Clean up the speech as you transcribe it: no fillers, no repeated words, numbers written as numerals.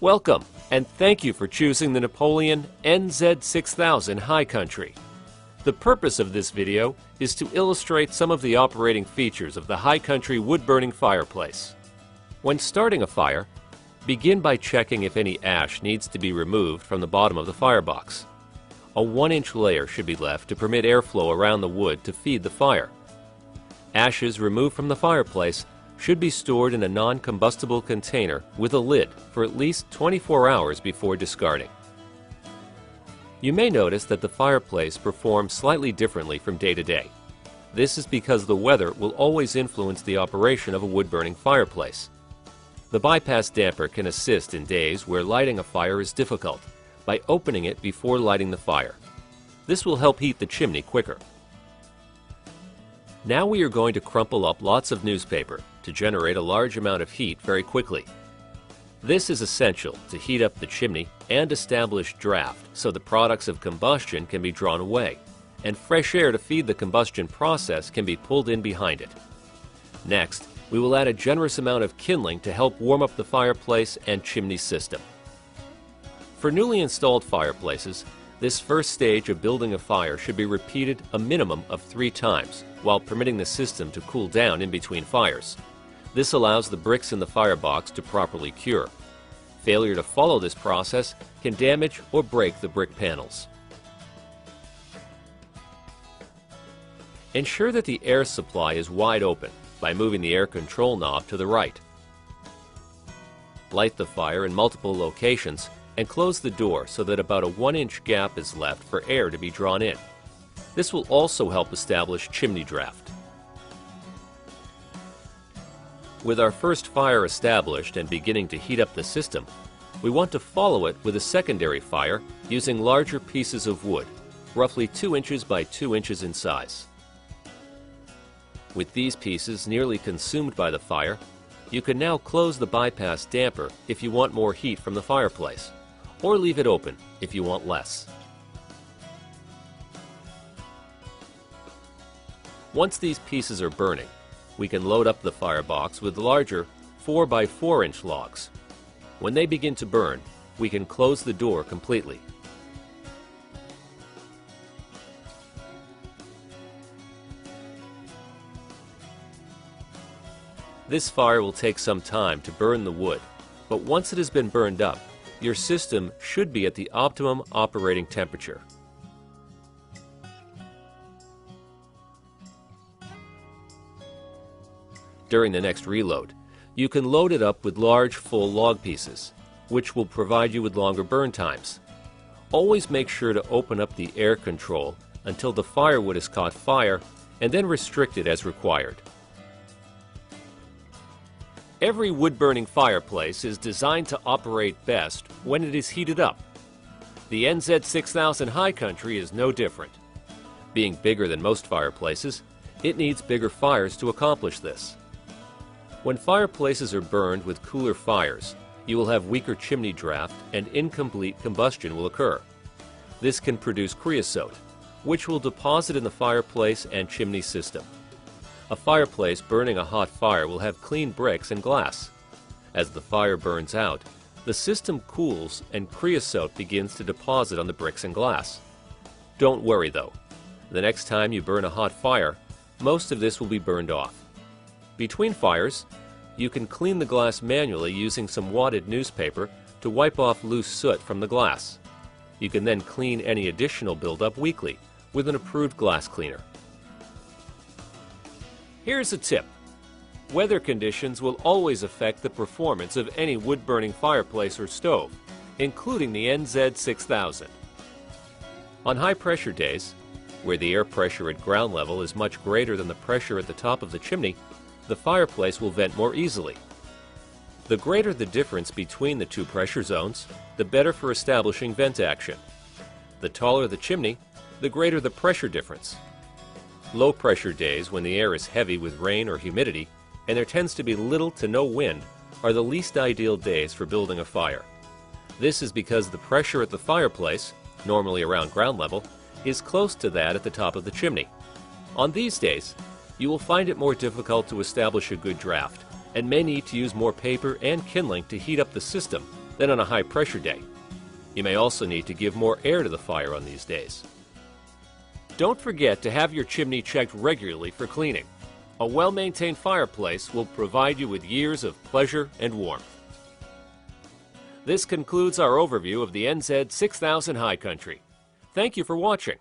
Welcome, and thank you for choosing the Napoleon NZ6000 High Country. The purpose of this video is to illustrate some of the operating features of the High Country wood-burning fireplace. When starting a fire, begin by checking if any ash needs to be removed from the bottom of the firebox. A 1-inch layer should be left to permit airflow around the wood to feed the fire. Ashes removed from the fireplace should be stored in a non-combustible container with a lid for at least 24 hours before discarding. You may notice that the fireplace performs slightly differently from day to day. This is because the weather will always influence the operation of a wood-burning fireplace. The bypass damper can assist in days where lighting a fire is difficult by opening it before lighting the fire. This will help heat the chimney quicker. Now we are going to crumple up lots of newspaper to generate a large amount of heat very quickly. This is essential to heat up the chimney and establish draft so the products of combustion can be drawn away, and fresh air to feed the combustion process can be pulled in behind it. Next, we will add a generous amount of kindling to help warm up the fireplace and chimney system. For newly installed fireplaces, this first stage of building a fire should be repeated a minimum of 3 times while permitting the system to cool down in between fires. This allows the bricks in the firebox to properly cure. Failure to follow this process can damage or break the brick panels. Ensure that the air supply is wide open by moving the air control knob to the right. Light the fire in multiple locations and close the door so that about a 1-inch gap is left for air to be drawn in. This will also help establish chimney draft. With our first fire established and beginning to heat up the system, we want to follow it with a secondary fire using larger pieces of wood, roughly 2 inches by 2 inches in size. With these pieces nearly consumed by the fire, you can now close the bypass damper if you want more heat from the fireplace, or leave it open if you want less. Once these pieces are burning, we can load up the firebox with larger 4 by 4 inch logs. When they begin to burn, we can close the door completely. This fire will take some time to burn the wood, but once it has been burned up, your system should be at the optimum operating temperature. During the next reload, you can load it up with large full log pieces, which will provide you with longer burn times. Always make sure to open up the air control until the firewood has caught fire and then restrict it as required. Every wood-burning fireplace is designed to operate best when it is heated up. The NZ6000 High Country is no different. Being bigger than most fireplaces, it needs bigger fires to accomplish this. When fireplaces are burned with cooler fires, you will have weaker chimney draft and incomplete combustion will occur. This can produce creosote, which will deposit in the fireplace and chimney system. A fireplace burning a hot fire will have clean bricks and glass. As the fire burns out, the system cools and creosote begins to deposit on the bricks and glass. Don't worry though. The next time you burn a hot fire, most of this will be burned off. Between fires, you can clean the glass manually using some wadded newspaper to wipe off loose soot from the glass. You can then clean any additional buildup weekly with an approved glass cleaner. Here's a tip. Weather conditions will always affect the performance of any wood-burning fireplace or stove, including the NZ6000. On high-pressure days, where the air pressure at ground level is much greater than the pressure at the top of the chimney, the fireplace will vent more easily. The greater the difference between the two pressure zones, the better for establishing vent action. The taller the chimney, the greater the pressure difference. Low pressure days, when the air is heavy with rain or humidity, and there tends to be little to no wind, are the least ideal days for building a fire. This is because the pressure at the fireplace, normally around ground level, is close to that at the top of the chimney. On these days, you will find it more difficult to establish a good draft and may need to use more paper and kindling to heat up the system than on a high-pressure day. You may also need to give more air to the fire on these days. Don't forget to have your chimney checked regularly for cleaning. A well-maintained fireplace will provide you with years of pleasure and warmth. This concludes our overview of the NZ6000 High Country. Thank you for watching.